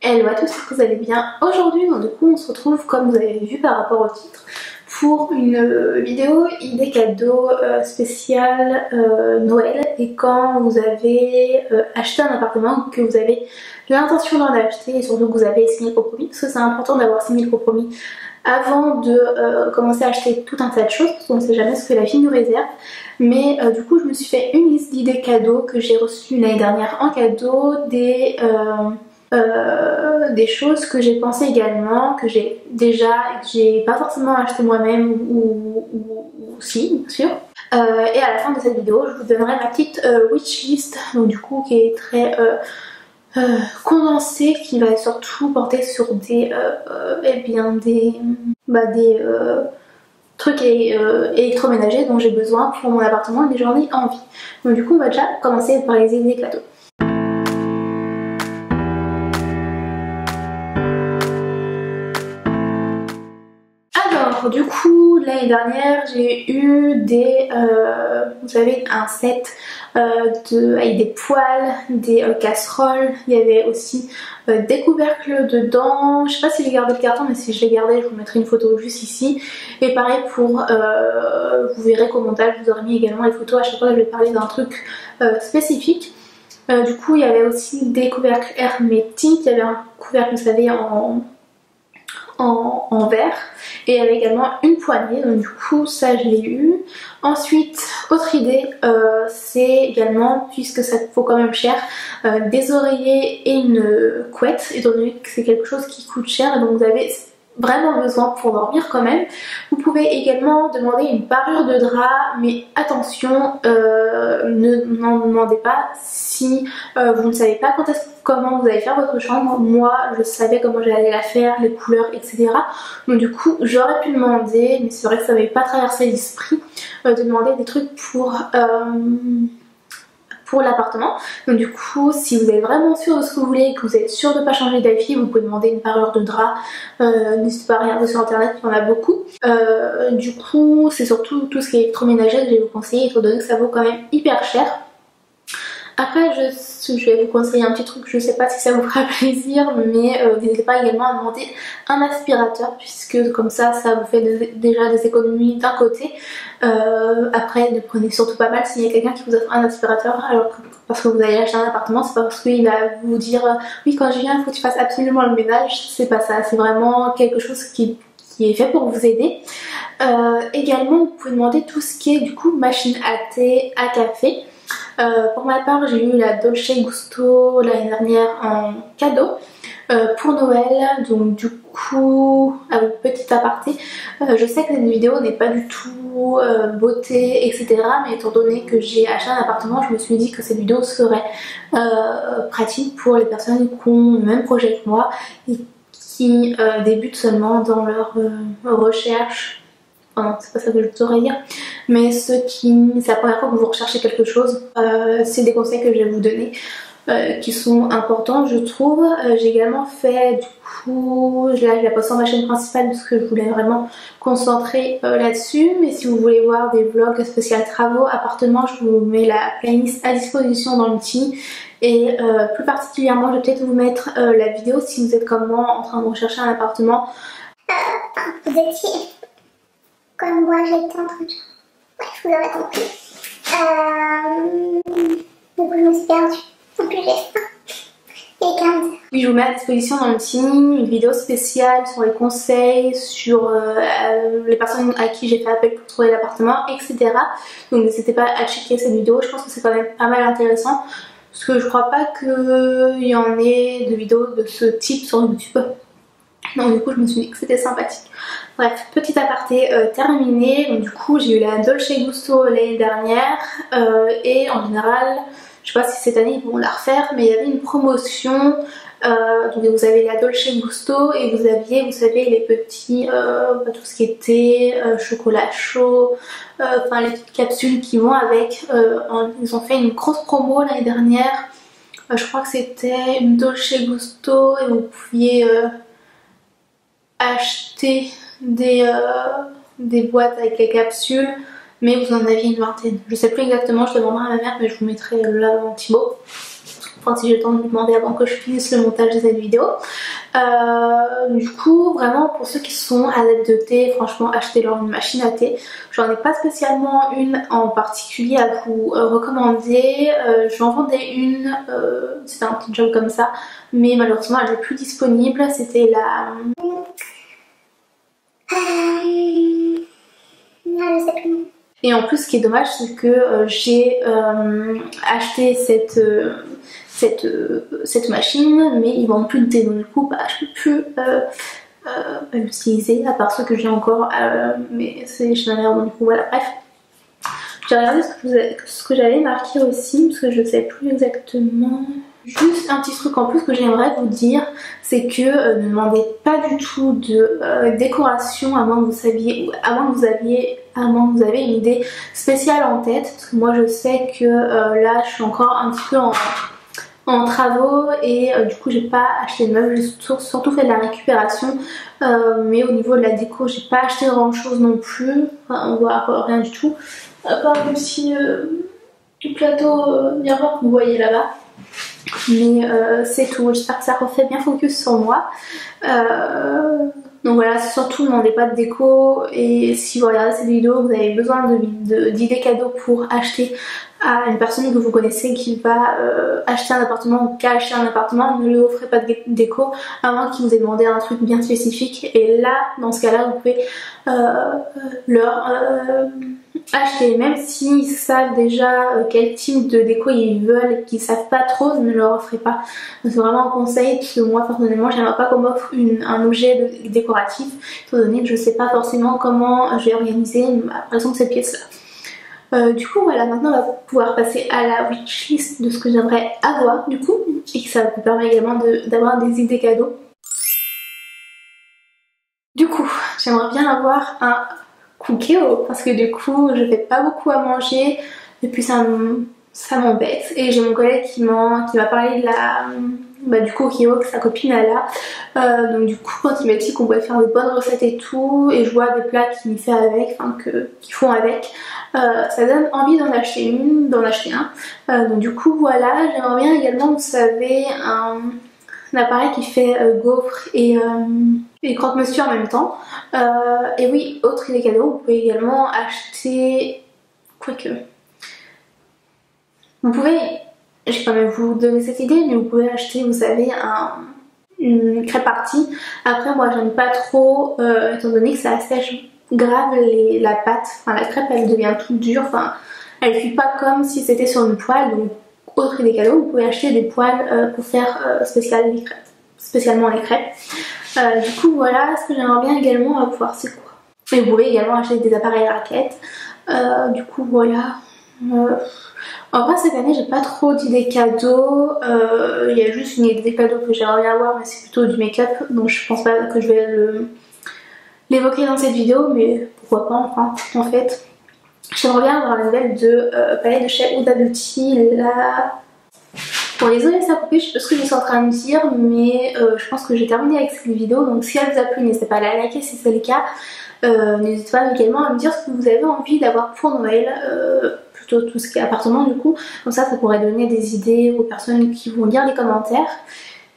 Hello à tous, j'espère que vous allez bien. Aujourd'hui, du coup, on se retrouve, comme vous avez vu par rapport au titre, pour une vidéo idée cadeau spéciale Noël. Et quand vous avez acheté un appartement, que vous avez l'intention d'en acheter et surtout que vous avez signé le compromis, parce que c'est important d'avoir signé le compromis avant de commencer à acheter tout un tas de choses, parce qu'on ne sait jamais ce que la vie nous réserve. Mais du coup, je me suis fait une liste d'idées cadeaux que j'ai reçues l'année dernière en cadeau, des choses que j'ai pensé également, que j'ai déjà, que j'ai pas forcément acheté moi-même ou si, bien sûr. Et à la fin de cette vidéo, je vous donnerai ma petite wishlist, donc du coup qui est très condensée, qui va surtout porter sur des trucs électroménagers dont j'ai besoin pour mon appartement et j'en ai envie. Donc du coup, on va déjà commencer par les idées cadeaux. Alors du coup, l'année dernière j'ai eu vous savez, un set avec des poêles, des casseroles, il y avait aussi des couvercles dedans. Je sais pas si j'ai gardé le carton, mais si je l'ai gardé, je vous mettrai une photo juste ici. Et pareil pour, vous verrez qu'au montage je vous aurai mis également les photos à chaque fois que je vais parler d'un truc spécifique. Du coup il y avait aussi des couvercles hermétiques, il y avait un couvercle, vous savez, en verre, et il y avait également une poignée, donc du coup ça je l'ai eu. Ensuite, autre idée, c'est également, puisque ça vaut quand même cher, des oreillers et une couette, étant donné que c'est quelque chose qui coûte cher et donc vous avez vraiment besoin pour dormir quand même. Vous pouvez également demander une parure de drap, mais attention, n'en demandez pas si vous ne savez pas comment vous allez faire votre chambre. Moi je savais comment j'allais la faire, les couleurs, etc. Donc du coup j'aurais pu demander, mais c'est vrai que ça m'avait pas traversé l'esprit de demander des trucs pour l'appartement. Donc du coup, si vous êtes vraiment sûr de ce que vous voulez et que vous êtes sûr de ne pas changer d'avis, vous pouvez demander une parure de drap. N'hésitez pas à regarder sur internet, il y en a beaucoup. Du coup, c'est surtout tout ce qui est électroménager que je vais vous conseiller, étant donné que ça vaut quand même hyper cher. Après, je vais vous conseiller un petit truc, je sais pas si ça vous fera plaisir, mais n'hésitez pas également à demander un aspirateur, puisque comme ça vous fait déjà des économies d'un côté. Après, ne prenez surtout pas mal s'il y a quelqu'un qui vous offre un aspirateur, alors que parce que vous allez acheter un appartement, c'est pas parce qu'il va vous dire oui, quand je viens il faut que tu fasses absolument le ménage, c'est pas ça, c'est vraiment quelque chose qui est fait pour vous aider. Également, vous pouvez demander tout ce qui est du coup machine à thé, à café. Pour ma part, j'ai eu la Dolce Gusto l'année dernière en cadeau pour Noël. Donc du coup, petit aparté, je sais que cette vidéo n'est pas du tout beauté, etc. Mais étant donné que j'ai acheté un appartement, je me suis dit que cette vidéo serait pratique pour les personnes qui ont le même projet que moi et qui débutent seulement dans leur recherche. Enfin non, c'est pas ça que je saurais dire, mais c'est la première fois que vous recherchez quelque chose, c'est des conseils que je vais vous donner qui sont importants, je trouve. J'ai également fait, du coup, là je la poste sur ma chaîne principale parce que je voulais vraiment concentrer là-dessus, mais si vous voulez voir des vlogs spécial travaux, appartements, je vous mets la playlist à disposition dans l'outil. Et plus particulièrement, je vais peut-être vous mettre la vidéo si vous êtes comme moi en train de rechercher un appartement. Vous étiez comme moi, j'étais en train de... Bref, vous aurez compris. Du coup, je me suis perdue. Donc, j'ai faim. Il est 15h. Oui, je vous mets à disposition dans le team une vidéo spéciale sur les conseils, sur les personnes à qui j'ai fait appel pour trouver l'appartement, etc. Donc n'hésitez pas à checker cette vidéo, je pense que c'est quand même pas mal intéressant. Parce que je crois pas qu'il y en ait de vidéos de ce type sur YouTube. Donc du coup je me suis dit que c'était sympathique. Bref, petit aparté terminé. Donc du coup j'ai eu la Dolce Gusto l'année dernière et en général, je sais pas si cette année ils vont la refaire, mais il y avait une promotion. Donc vous avez la Dolce Gusto et vous aviez, vous savez, les petits, tout ce qui était chocolat chaud, enfin les petites capsules qui vont avec. Ils ont fait une grosse promo l'année dernière. Je crois que c'était une Dolce Gusto et vous pouviez acheter des boîtes avec les capsules, mais vous en aviez une vingtaine. Je sais plus exactement, je demanderai à ma mère, mais je vous mettrai là dans Thibaut. Enfin si j'ai le temps de lui demander avant que je finisse le montage de cette vidéo. Du coup vraiment pour ceux qui sont adeptes de thé, franchement achetez-leur une machine à thé. J'en ai pas spécialement une en particulier à vous recommander. J'en vendais une, c'était un petit job comme ça, mais malheureusement elle n'est plus disponible. C'était la... Non, je sais plus. Et en plus ce qui est dommage c'est que j'ai acheté cette machine mais ils vendent plus de thé donc du coup bah, je peux plus l'utiliser à part ceux que j'ai encore mais c'est chez ma mère donc du coup voilà bref. J'ai regardé ce que j'avais marqué aussi parce que je ne sais plus exactement. Juste un petit truc en plus que j'aimerais vous dire, c'est que ne demandez pas du tout de décoration à moins que vous ayez une idée spéciale en tête. Parce que moi je sais que là je suis encore un petit peu en travaux et du coup j'ai pas acheté de meubles, j'ai surtout fait de la récupération mais au niveau de la déco j'ai pas acheté grand chose non plus, enfin, voire rien du tout, à part le petit plateau miroir que vous voyez là-bas. Mais c'est tout, j'espère que ça refait bien focus sur moi. Donc voilà, surtout ne demandez pas de déco et si vous regardez cette vidéo, vous avez besoin d'idées cadeaux pour acheter à une personne que vous connaissez qui va acheter un appartement ou qui a acheté un appartement, ne lui offrez pas de déco à moins qu'il vous ait demandé un truc bien spécifique et là, dans ce cas-là, vous pouvez leur acheter, même s'ils savent déjà quel type de déco ils veulent et qu'ils savent pas trop, ne leur offrez pas. C'est vraiment un conseil parce que moi personnellement j'aimerais pas qu'on m'offre un objet décoratif étant donné que je sais pas forcément comment je vais organiser par exemple cette pièce là. Du coup voilà, maintenant on va pouvoir passer à la wishlist de ce que j'aimerais avoir du coup et que ça vous permet également d'avoir des idées cadeaux. Du coup j'aimerais bien avoir un Cookéo parce que du coup je fais pas beaucoup à manger et puis ça m'embête et j'ai mon collègue qui m'a parlé de du Cookéo que sa copine a là, donc du coup quand il m'a dit qu'on pouvait faire de bonnes recettes et tout et je vois des plats qu'il fait avec, enfin qu'ils font avec, ça donne envie d'en acheter un, donc du coup voilà, j'aimerais bien également, vous savez, un appareil qui fait gaufres et croque-monsieur en même temps. Et oui, autre idée cadeau, vous pouvez également acheter... Quoique... Vous pouvez... Je vais quand même vous donner cette idée, mais vous pouvez acheter, vous savez, une crêpe partie. Après, moi, j'aime pas trop, étant donné que ça assèche grave la pâte. Enfin, la crêpe, elle devient toute dure. Enfin, elle fuit pas comme si c'était sur une poêle. Donc, autre idée cadeau, vous pouvez acheter des poêles pour faire spécialement les crêpes. Du coup voilà, ce que j'aimerais bien également pouvoir c'est quoi. Et vous pouvez également acheter des appareils à raquettes. Du coup voilà. En vrai cette année j'ai pas trop d'idées cadeaux. Il y a juste une idée cadeau que j'aimerais bien avoir mais c'est plutôt du make-up. Donc je pense pas que je vais l'évoquer dans cette vidéo, mais pourquoi pas enfin en fait. J'aimerais bien avoir la nouvelle de palette de chez Huda Beauty là. Bon désolé ça a coupé, je sais pas ce que je suis en train de dire mais je pense que j'ai terminé avec cette vidéo, donc si elle vous a plu n'hésitez pas à la liker si c'est le cas. N'hésitez pas également à me dire ce que vous avez envie d'avoir pour Noël, plutôt tout ce qui est appartement du coup, comme ça pourrait donner des idées aux personnes qui vont lire les commentaires.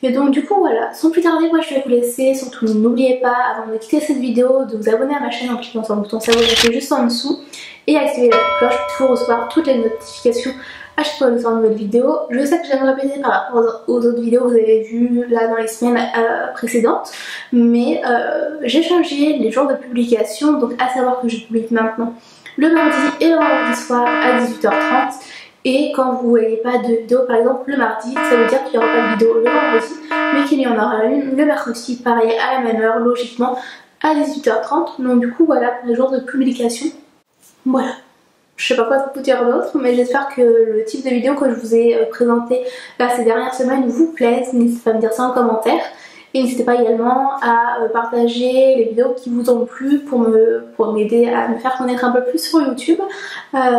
Et donc du coup voilà, sans plus tarder moi je vais vous laisser, surtout n'oubliez pas avant de quitter cette vidéo de vous abonner à ma chaîne en cliquant sur le bouton s'abonner qui est juste en dessous et activer la cloche pour recevoir toutes les notifications à chaque fois que je sors une nouvelle vidéo. Je sais que j'aime répéter par rapport aux autres vidéos que vous avez vues là dans les semaines précédentes, mais j'ai changé les jours de publication, donc à savoir que je publie maintenant le mardi et le vendredi soir à 18h30. Et quand vous voyez pas de vidéo par exemple le mardi, ça veut dire qu'il n'y aura pas de vidéo le vendredi, mais qu'il y en aura une le mercredi, pareil à la même heure, logiquement à 18h30. Donc du coup voilà pour les jours de publication. Voilà. Je sais pas quoi vous dire d'autre, mais j'espère que le type de vidéo que je vous ai présenté là ces dernières semaines vous plaise. N'hésitez pas à me dire ça en commentaire. Et n'hésitez pas également à partager les vidéos qui vous ont plu pour m'aider à me faire connaître un peu plus sur YouTube.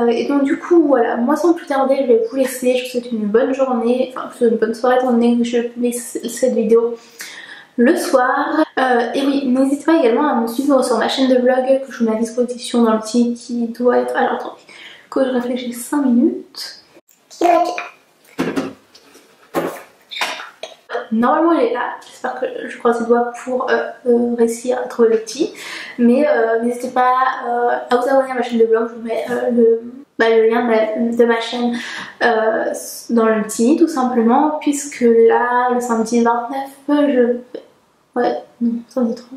Et donc du coup voilà, moi sans plus tarder je vais vous laisser. Je vous souhaite une bonne journée, enfin plutôt une bonne soirée étant donné que je publie cette vidéo le soir. Et oui, n'hésitez pas également à me suivre sur ma chaîne de vlog que je vous mets à disposition dans le petit qui doit être... Alors attendez, que je réfléchisse 5 minutes. normalement elle est là, j'espère que je croise les doigts pour réussir à trouver le petit. Mais n'hésitez pas à vous abonner à ma chaîne de vlog, je vous mets le lien de ma chaîne dans le petit tout simplement, puisque là le samedi 29 ouais, non, samedi 30.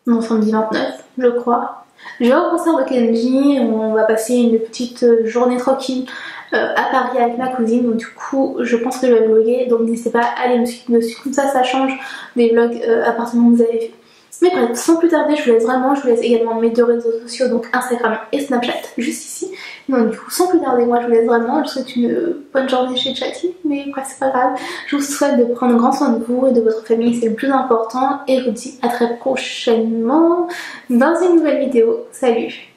Non, samedi 29, je crois. Je vais au concert de Kenji, on va passer une petite journée tranquille à Paris avec ma cousine, donc du coup je pense que je vais vlogger, donc n'hésitez pas à aller me suivre dessus, comme ça change des vlogs appartements que vous avez vu. Mais bref, sans plus tarder, je vous laisse également mes deux réseaux sociaux, donc Instagram et Snapchat, juste ici. Donc du coup, sans plus tarder, moi je vous laisse vraiment, je vous souhaite une bonne journée chez Chatty, mais quoi, c'est pas grave. Je vous souhaite de prendre grand soin de vous et de votre famille, c'est le plus important, et je vous dis à très prochainement dans une nouvelle vidéo. Salut!